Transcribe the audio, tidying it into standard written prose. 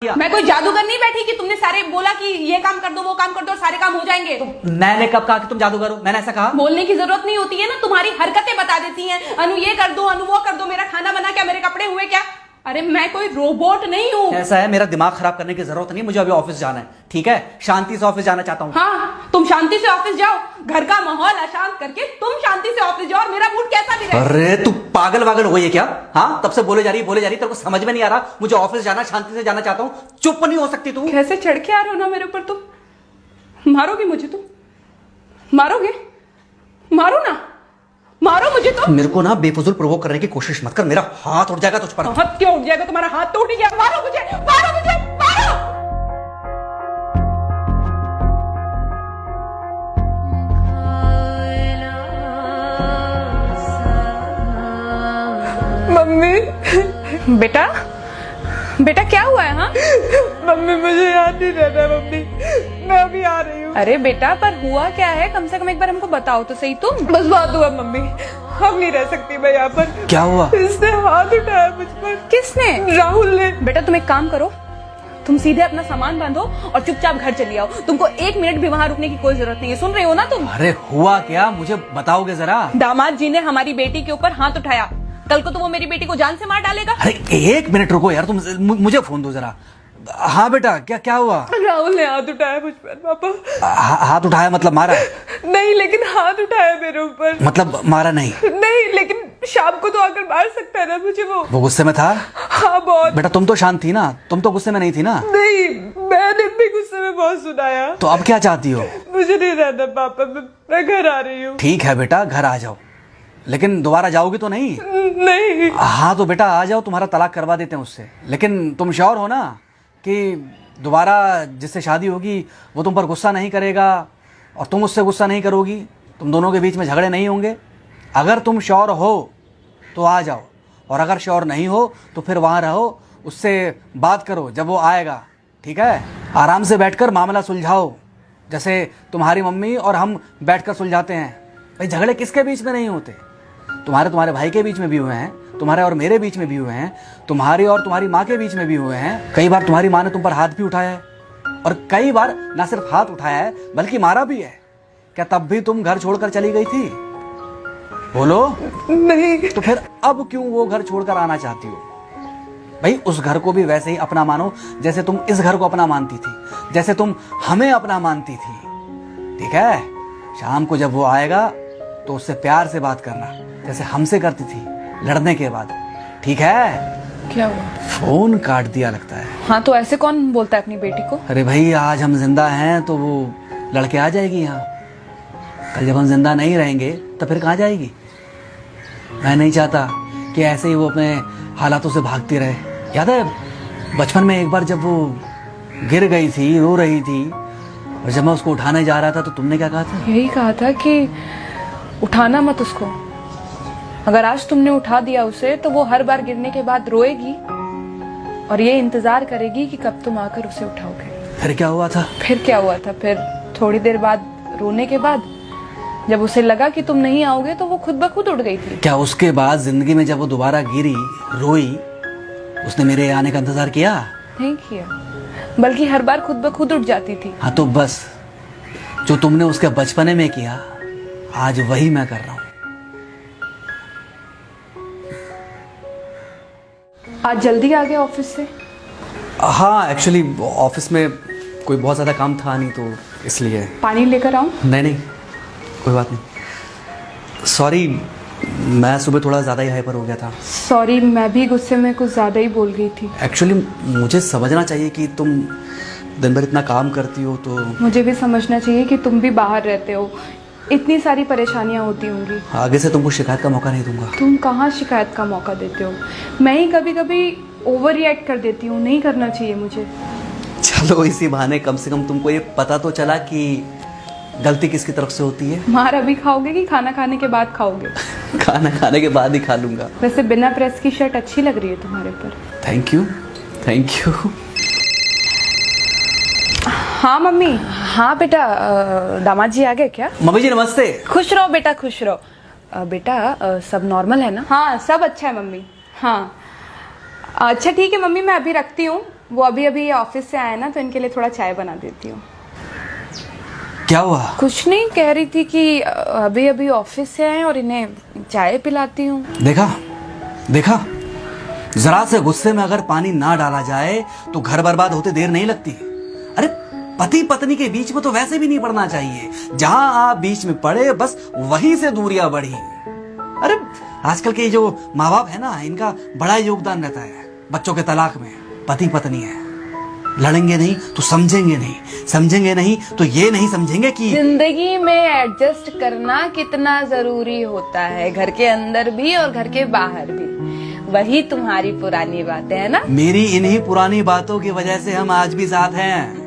मैं कोई जादूगर नहीं बैठी कि तुमने सारे बोला कि ये काम कर दो वो काम कर दो और सारे काम हो जाएंगे। मैंने कब कहा कि तुम जादूगर हो? मैंने ऐसा कहा? बोलने की जरूरत नहीं होती है ना, तुम्हारी हरकतें बता देती हैं। अनु ये कर दो, अनु वो कर दो, मेरा खाना बना क्या, मेरे कपड़े हुए क्या। अरे मैं कोई रोबोट नहीं हूँ। ऐसा है, मेरा दिमाग खराब करने की जरूरत नहीं, मुझे अभी ऑफिस जाना है। ठीक है, शांति से ऑफिस जाना चाहता हूँ। हाँ तुम शांति से ऑफिस जाओ, घर का माहौल अशांत करके तुम शांति से ऑफिस जाओ और मेरा मूड कैसा भी रहे। अरे तू पागल वागल हो गई है क्या? हाँ, तब से बोले जा रही तेरे को समझ में नहीं आ रहा। मुझे ऑफिस जाना, शांति से जाना चाहता हूँ। चुप नहीं हो सकती तू? कैसे चढ़ के आ रहे हो ना मेरे ऊपर तुम। मारोगे मुझे तुम? मारोगे? मारो ना, मारो मुझे तो। मेरे को ना बेफजूल प्रोवोक करने की कोशिश मत कर, मेरा हाथ उठ जाएगा तुझ पर। हाथ क्यों उठ जाएगा? तुम्हारा हाथ तो उठ गया। मारो मुझे, मारो मुझे, मारो। मम्मी। बेटा बेटा क्या हुआ है? हाँ मम्मी मुझे याद नहीं रहना मम्मी, मैं अभी आ रही हूँ। अरे बेटा पर हुआ क्या है, कम से कम एक बार हमको बताओ तो सही तुम। बस बात हुआ मम्मी, हम नहीं रह सकती मैं यहाँ पर। क्या हुआ? इसने हाथ उठाया मुझ पर। किसने? राहुल ने। बेटा तुम एक काम करो, तुम सीधे अपना सामान बांधो और चुपचाप घर चली आओ। तुमको 1 मिनट भी वहाँ रुकने की कोई जरूरत नहीं है, सुन रहे हो ना तुम? अरे हुआ क्या, मुझे बताओगे जरा? दामाद जी ने हमारी बेटी के ऊपर हाथ उठाया, कल को तो वो मेरी बेटी को जान से मार डालेगा। अरे 1 मिनट रुको यार, तुम मुझे फोन दो जरा। हाँ बेटा, क्या हुआ? राहुल ने हाथ उठाया मुझ पर पापा। हाथ उठाया मतलब मारा? नहीं लेकिन हाथ उठाया मेरे ऊपर। मतलब मारा नहीं? नहीं लेकिन शाम को तो आकर मार सकता है ना मुझे वो गुस्से में था? हाँ बहुत। बेटा तुम तो शांत थी ना, तुम तो गुस्से में नहीं थी ना? नहीं, मैंने भी गुस्से में बहुत सुनाया। तो अब क्या चाहती हो? मुझे नहीं रहना पापा, मैं घर आ रही हूँ। ठीक है बेटा, घर आ जाओ, लेकिन दोबारा जाओगी तो नहीं? नहीं। हाँ तो बेटा आ जाओ, तुम्हारा तलाक करवा देते हैं उससे। लेकिन तुम श्योर हो ना कि दोबारा जिससे शादी होगी वो तुम पर गुस्सा नहीं करेगा और तुम उससे गुस्सा नहीं करोगी, तुम दोनों के बीच में झगड़े नहीं होंगे? अगर तुम श्योर हो तो आ जाओ, और अगर श्योर नहीं हो तो फिर वहाँ रहो, उससे बात करो जब वो आएगा। ठीक है, आराम से बैठकर मामला सुलझाओ, जैसे तुम्हारी मम्मी और हम बैठकर सुलझाते हैं। भाई झगड़े किसके बीच में नहीं होते? तुम्हारे भाई के बीच में भी हुए हैं, तुम्हारे और मेरे बीच में भी हुए हैं, तुम्हारी और तुम्हारी माँ के बीच में भी हुए हैं। कई बार तुम्हारी माँ ने तुम पर हाथ भी उठाया है, और कई बार ना सिर्फ हाथ उठाया है बल्कि मारा भी है। क्या तब भी तुम घर छोड़कर चली गई थी? बोलो। नहीं। तो फिर अब क्यों वो घर छोड़कर आना चाहती हो? भाई उस घर को भी वैसे ही अपना मानो जैसे तुम इस घर को अपना मानती थी, जैसे तुम हमें अपना मानती थी। ठीक है, शाम को जब वो आएगा तो उससे प्यार से बात करना, जैसे हमसे करती थी लड़ने के बाद। ठीक है? क्या हुआ? फोन काट दिया लगता है। हाँ तो ऐसे कौन बोलता है अपनी बेटी को? अरे भाई आज हम जिंदा हैं तो वो लड़के आ जाएगी यहाँ, कल जब हम जिंदा नहीं रहेंगे तो फिर कहाँ जाएगी? मैं नहीं चाहता कि ऐसे ही वो अपने हालातों से भागती रहे। याद है बचपन में एक बार जब वो गिर गई थी, रो रही थी, और जब मैं उसको उठाने जा रहा था तो तुमने क्या कहा था? यही कहा था कि उठाना मत उसको, अगर आज तुमने उठा दिया उसे तो वो हर बार गिरने के बाद रोएगी और ये इंतजार करेगी कि कब तुम आकर उसे उठाओगे। फिर क्या हुआ था? फिर क्या हुआ था? फिर थोड़ी देर बाद रोने के बाद जब उसे लगा कि तुम नहीं आओगे तो वो खुद ब खुद उठ गई थी। क्या उसके बाद जिंदगी में जब वो दोबारा गिरी, रोई, उसने मेरे आने का इंतजार किया? नहीं किया, बल्कि हर बार खुद ब खुद उठ जाती थी। हाँ तो बस जो तुमने उसके बचपने में किया आज वही मैं कर रहा हूँ। आज जल्दी आ गए ऑफिस से? हाँ एक्चुअली ऑफिस में कोई बहुत ज़्यादा काम था नहीं तो इसलिए। पानी लेकर आऊं? नहीं कोई बात नहीं, सॉरी, मैं सुबह थोड़ा ज़्यादा ही हाइपर हो गया था। सॉरी, मैं भी गुस्से में कुछ ज़्यादा ही बोल गई थी। एक्चुअली मुझे समझना चाहिए कि तुम दिन भर इतना काम करती हो तो। मुझे भी समझना चाहिए कि तुम भी बाहर रहते हो, इतनी सारी परेशानियां होती होंगी। आगे से तुमको शिकायत का मौका नहीं दूंगा। तुम कहाँ शिकायत का मौका देते हो? मैं ही कभी कभी ओवर रिएक्ट कर देती हूँ, नहीं करना चाहिए मुझे। चलो इसी बहाने कम से कम तुमको ये पता तो चला कि गलती किसकी तरफ से होती है। मार अभी खाओगे कि खाना खाने के बाद खाओगे? खाना खाने के बाद ही खा लूंगा। वैसे बिना प्रेस की शर्ट अच्छी लग रही है तुम्हारे पर। Thank you. हाँ मम्मी। हाँ बेटा, दामाद जी आ गए क्या? मम्मी जी नमस्ते। खुश रहो बेटा, खुश रहो। बेटा सब नॉर्मल है ना? हाँ सब अच्छा है मम्मी। हाँ अच्छा ठीक है मम्मी, मैं अभी रखती हूँ, वो अभी अभी ऑफिस से आए ना, तो इनके लिए थोड़ा चाय बना देती हूँ। क्या हुआ? कुछ नहीं, कह रही थी कि अभी अभी ऑफिस से आए और इन्हें चाय पिलाती हूँ। देखा देखा, जरा से गुस्से में अगर पानी ना डाला जाए तो घर बर्बाद होते देर नहीं लगती। अरे पति पत्नी के बीच में तो वैसे भी नहीं पड़ना चाहिए। जहां आप बीच में पड़े बस वहीं से दूरियां बढ़ी। अरे आजकल के जो माँ बाप है ना, इनका बड़ा योगदान रहता है बच्चों के तलाक में। पति पत्नी है, लड़ेंगे नहीं तो समझेंगे नहीं, समझेंगे नहीं तो ये नहीं समझेंगे कि जिंदगी में एडजस्ट करना कितना जरूरी होता है, घर के अंदर भी और घर के बाहर भी। वही तुम्हारी पुरानी बातें है ना। मेरी इन्हीं पुरानी बातों की वजह से हम आज भी साथ हैं।